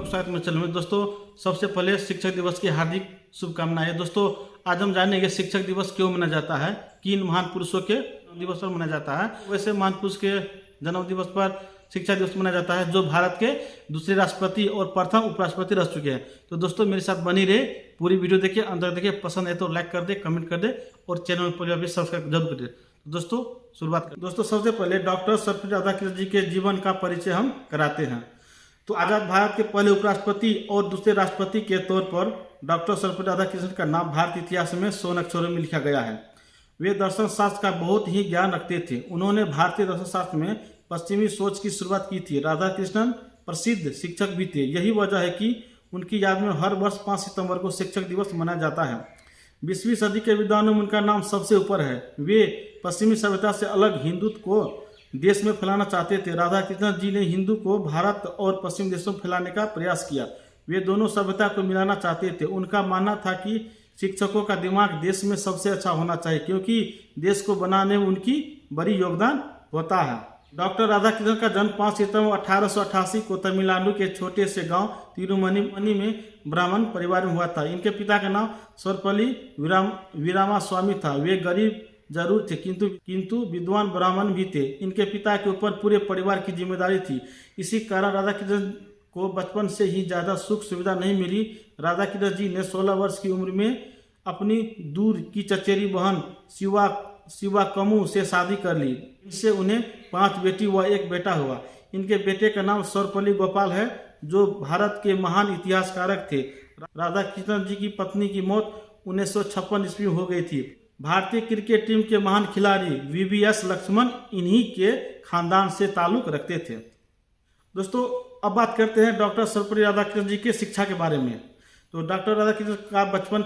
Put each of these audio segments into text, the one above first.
आपका स्वागत है चैनल में। दोस्तों सबसे पहले शिक्षक दिवस की हार्दिक शुभकामनाएं। दोस्तों आज हम जानेंगे शिक्षक दिवस क्यों मनाया जाता है, किन महान पुरुषों के दिवस पर मनाया जाता है। वैसे महान पुरुष के जन्म दिवस पर शिक्षक दिवस मनाया जाता है जो भारत के दूसरे राष्ट्रपति और प्रथम उपराष्ट्रपति रह चुके हैं। तो दोस्तों मेरे साथ बनी रहे, पूरी वीडियो देखिए, अंदर देखिए, पसंद है तो लाइक कर दे, कमेंट कर दे और चैनल पर भी सब्सक्राइब जरूर कर दे। तो दोस्तों शुरुआत करें। दोस्तों सबसे पहले डॉक्टर सर्वपल्ली राधाकृष्णन जी के जीवन का परिचय हम कराते हैं। तो आजाद भारत के पहले उपराष्ट्रपति और दूसरे राष्ट्रपति के तौर पर डॉक्टर सर्वपल्ली राधाकृष्णन का नाम भारतीय इतिहास में 100 अक्षरों में लिखा गया है। वे दर्शन शास्त्र का बहुत ही ज्ञान रखते थे। उन्होंने भारतीय दर्शन शास्त्र में पश्चिमी सोच की शुरुआत की थी। राधाकृष्णन प्रसिद्ध शिक्षक भी थे। यही वजह है कि उनकी याद में हर वर्ष 5 सितंबर को शिक्षक दिवस मनाया जाता है। 20वीं सदी के विद्वानों में उनका नाम सबसे ऊपर है। वे पश्चिमी सभ्यता से अलग हिंदुत्व को देश में फैलाना चाहते थे। राधाकृष्णन जी ने हिंदू को भारत और पश्चिम देशों में फैलाने का प्रयास किया। वे दोनों सभ्यता को मिलाना चाहते थे। उनका मानना था कि शिक्षकों का दिमाग देश में सबसे अच्छा होना चाहिए क्योंकि देश को बनाने में उनकी बड़ी योगदान होता है। डॉक्टर राधाकृष्णन का जन्म 5 सितंबर 1888 को तमिलनाडु के छोटे से गांव तिरुमनी में ब्राह्मण परिवार में हुआ था। इनके पिता का नाम सर्वपल्ली वीरामा स्वामी था। वे गरीब जरूर थे किंतु विद्वान ब्राह्मण भी थे। इनके पिता के ऊपर पूरे परिवार की जिम्मेदारी थी। इसी कारण राधाकृष्णन को बचपन से ही ज़्यादा सुख सुविधा नहीं मिली। राधाकृष्णन जी ने 16 वर्ष की उम्र में अपनी दूर की चचेरी बहन शिवाकमु से शादी कर ली। इससे उन्हें 5 बेटी व 1 बेटा हुआ। इनके बेटे का नाम सर्वपल्ली गोपाल है जो भारत के महान इतिहासकारक थे। राधाकृष्णन जी की पत्नी की मौत 1956 ईस्वी में हो गई थी। भारतीय क्रिकेट टीम के महान खिलाड़ी VVS लक्ष्मण इन्हीं के खानदान से ताल्लुक रखते थे। दोस्तों अब बात करते हैं डॉक्टर सर्वपल्ली राधाकृष्णन जी के शिक्षा के बारे में। तो डॉक्टर राधाकृष्णन का बचपन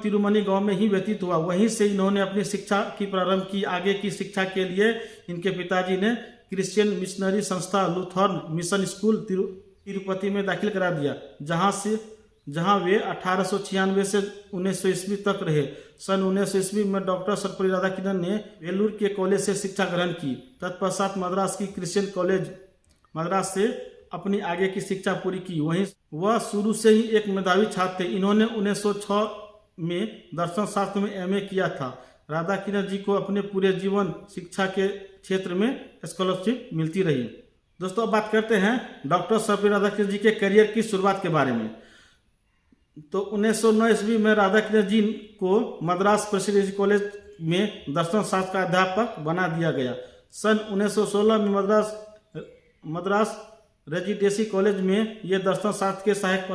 तिरुमनी गांव में ही व्यतीत हुआ। वहीं से इन्होंने अपनी शिक्षा की प्रारंभ की। आगे की शिक्षा के लिए इनके पिताजी ने क्रिश्चियन मिशनरी संस्था लूथरन मिशन स्कूल तिरुपति में दाखिल करा दिया, जहां वे 1896 से 1900 ईस्वी तक रहे। सन 1900 ईस्वी में डॉक्टर सर्वपल्ली राधाकृष्णन ने वेलूर के कॉलेज से शिक्षा ग्रहण की। तत्पश्चात मद्रास की क्रिश्चियन कॉलेज मद्रास से अपनी आगे की शिक्षा पूरी की। वहीं वह शुरू से ही एक मेधावी छात्र थे। इन्होंने 1906 में दर्शन शास्त्र में MA किया था। राधाकृष्णन जी को अपने पूरे जीवन शिक्षा के क्षेत्र में स्कॉलरशिप मिलती रही। दोस्तों अब बात करते हैं डॉक्टर सर्वपल्ली राधाकृष्णन जी के करियर की शुरुआत के बारे में। तो 1909 ईस्वी में राधाकृष्णन जी को मद्रास प्रेसिडेंसी कॉलेज में दर्शन शास्त्र का अध्यापक बना दिया गया। सन 1916 में मद्रास रेजिडेंसी कॉलेज में ये दर्शन शास्त्र के सहायक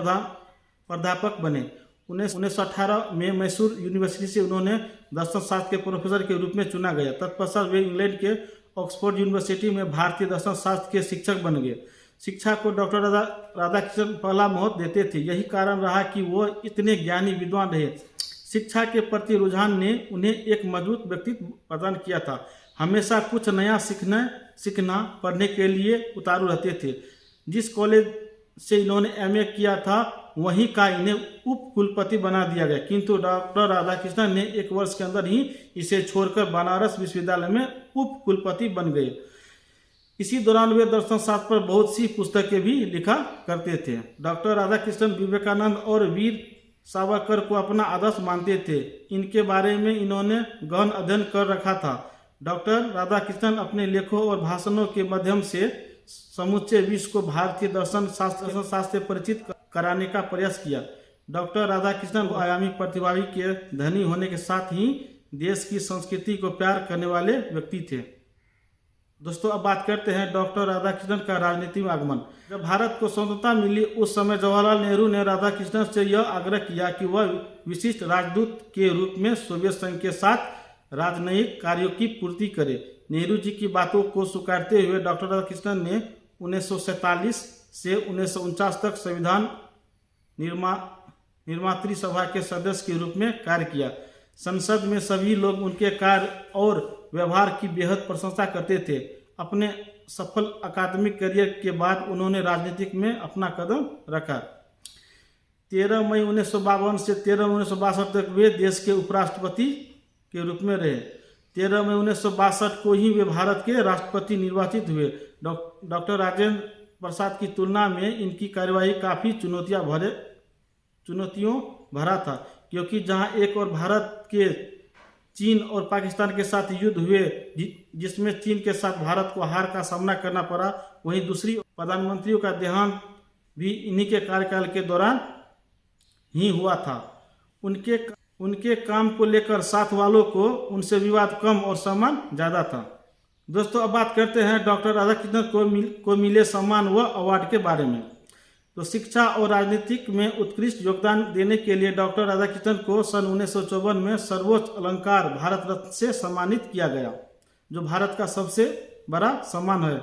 प्राध्यापक बने। 1918 में मैसूर यूनिवर्सिटी से उन्होंने दर्शन शास्त्र के प्रोफेसर के रूप में चुना गया। तत्पश्चात वे इंग्लैंड के ऑक्सफोर्ड यूनिवर्सिटी में भारतीय दर्शन शास्त्र के शिक्षक बन गए। शिक्षा को डॉक्टर राधाकृष्णन पहला महत्व देते थे। यही कारण रहा कि वो इतने ज्ञानी विद्वान रहे। शिक्षा के प्रति रुझान ने उन्हें एक मजबूत व्यक्तित्व प्रदान किया था। हमेशा कुछ नया सीखना पढ़ने के लिए उतारू रहते थे। जिस कॉलेज से इन्होंने MA किया था वहीं का इन्हें उप कुलपति बना दिया गया, किंतु डॉक्टर राधाकृष्णन ने 1 वर्ष के अंदर ही इसे छोड़कर बनारस विश्वविद्यालय में उप कुलपति बन गए। इसी दौरान वे दर्शन शास्त्र पर बहुत सी पुस्तकें भी लिखा करते थे। डॉक्टर राधाकृष्णन विवेकानंद और वीर सावरकर को अपना आदर्श मानते थे। इनके बारे में इन्होंने गहन अध्ययन कर रखा था। डॉक्टर राधाकृष्णन अपने लेखों और भाषणों के माध्यम से समूचे विश्व को भारतीय दर्शन शास्त्र से परिचित कराने का प्रयास किया। डॉक्टर राधाकृष्णन आयामी प्रतिभा के धनी होने के साथ ही देश की संस्कृति को प्यार करने वाले व्यक्ति थे। दोस्तों अब बात करते हैं डॉक्टर राधाकृष्णन का राजनीति में आगमन। जब भारत को स्वतंत्रता मिली उस समय जवाहरलाल नेहरू ने राधाकृष्णन से यह आग्रह किया कि वह विशिष्ट राजदूत के रूप में सोवियत संघ के साथ राजनयिक कार्यों की पूर्ति करे। नेहरू जी की बातों को स्वीकारते हुए डॉक्टर राधाकृष्णन ने 1947 से 1949 तक संविधान निर्मात्री सभा के सदस्य के रूप में कार्य किया। संसद में सभी लोग उनके कार्य और व्यवहार की बेहद प्रशंसा करते थे। अपने सफल अकादमिक करियर के बाद उन्होंने राजनीति में अपना कदम रखा। 13 मई 1952 से 13 मई 1962 तक वे देश के उपराष्ट्रपति के रूप में रहे। 13 मई 1962 को ही वे भारत के राष्ट्रपति निर्वाचित हुए। डॉक्टर प्रसाद की तुलना में इनकी कार्यवाही काफ़ी चुनौतियों भरा था, क्योंकि जहां एक और भारत के चीन और पाकिस्तान के साथ युद्ध हुए जिसमें चीन के साथ भारत को हार का सामना करना पड़ा, वहीं दूसरी प्रधानमंत्रियों का देहांत भी इन्हीं के कार्यकाल के दौरान ही हुआ था। उनके काम को लेकर साथ वालों को उनसे विवाद कम और सम्मान ज़्यादा था। दोस्तों, अब बात करते हैं डॉक्टर राधाकृष्णन को मिले सम्मान व अवार्ड के बारे में। तो शिक्षा और राजनीतिक में उत्कृष्ट योगदान देने के लिए डॉक्टर राधाकृष्णन को सन 1954 में सर्वोच्च अलंकार भारत रत्न से सम्मानित किया गया, जो भारत का सबसे बड़ा सम्मान है।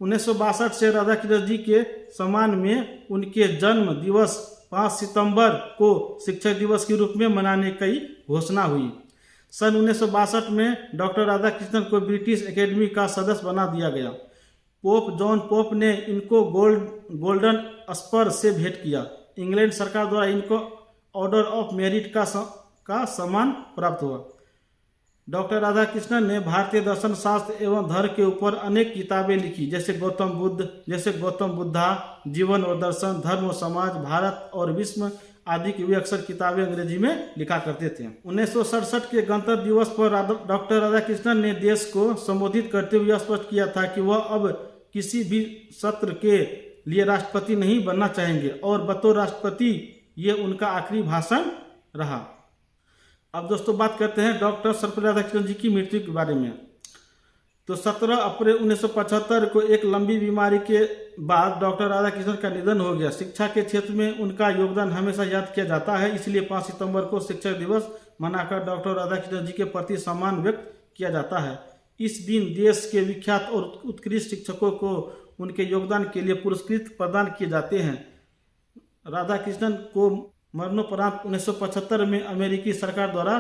1962 से राधाकृष्णन जी के सम्मान में उनके जन्म दिवस 5 सितंबर को शिक्षक दिवस के रूप में मनाने की घोषणा हुई। सन 1962 में डॉक्टर राधाकृष्णन को ब्रिटिश एकेडमी का सदस्य बना दिया गया। पोप जॉन पॉप ने इनको गोल्डन स्पर से भेंट किया। इंग्लैंड सरकार द्वारा इनको ऑर्डर ऑफ मेरिट का सम्मान प्राप्त हुआ। डॉक्टर राधाकृष्णन ने भारतीय दर्शन शास्त्र एवं धर्म के ऊपर अनेक किताबें लिखी, जैसे गौतम बुद्धा, जीवन और दर्शन, धर्म और समाज, भारत और विश्व आदि की वे अक्सर किताबें अंग्रेजी में लिखा करते थे। 1967 के गणतंत्र दिवस पर डॉक्टर राधाकृष्णन ने देश को संबोधित करते हुए स्पष्ट किया था कि वह अब किसी भी सत्र के लिए राष्ट्रपति नहीं बनना चाहेंगे और बतौर राष्ट्रपति ये उनका आखिरी भाषण रहा। अब दोस्तों बात करते हैं डॉक्टर सर्वपल्ली राधाकृष्णन जी की मृत्यु के बारे में। तो 17 अप्रैल 1975 को एक लंबी बीमारी के बाद डॉक्टर राधाकृष्णन का निधन हो गया। शिक्षा के क्षेत्र में उनका योगदान हमेशा याद किया जाता है, इसलिए 5 सितंबर को शिक्षक दिवस मनाकर डॉक्टर राधाकृष्णन जी के प्रति सम्मान व्यक्त किया जाता है। इस दिन देश के विख्यात और उत्कृष्ट शिक्षकों को उनके योगदान के लिए पुरस्कृत प्रदान किए जाते हैं। राधाकृष्णन को मरणोपरांत 1975 में अमेरिकी सरकार द्वारा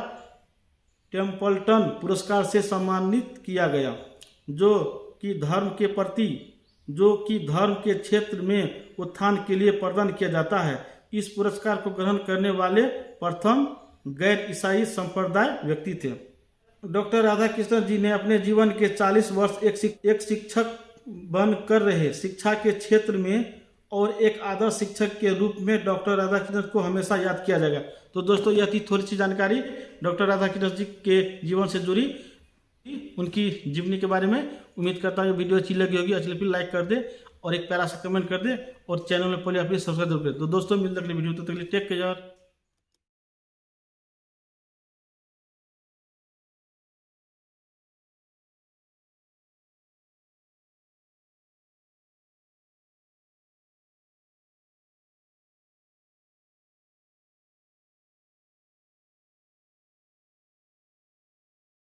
टेम्पल्टन पुरस्कार से सम्मानित किया गया, जो कि धर्म के क्षेत्र में उत्थान के लिए प्रदान किया जाता है। इस पुरस्कार को ग्रहण करने वाले प्रथम गैर ईसाई संप्रदाय व्यक्ति थे। डॉक्टर राधाकृष्णन जी ने अपने जीवन के 40 वर्ष एक शिक्षक बनकर रहे। शिक्षा के क्षेत्र में और एक आदर्श शिक्षक के रूप में डॉक्टर राधाकृष्णन को हमेशा याद किया जाएगा। तो दोस्तों, यह थी थोड़ी सी जानकारी डॉक्टर राधाकृष्णन जी के जीवन से जुड़ी, उनकी जीवनी के बारे में। उम्मीद करता हूँ वीडियो अच्छी लगी होगी। अच्छी लगी लाइक कर दे और एक प्यारा सा कमेंट कर दे और चैनल में पहले आप सब्सक्राइब कर दे। तो दोस्तों, मिलते अगले वीडियो, तो टेक केयर।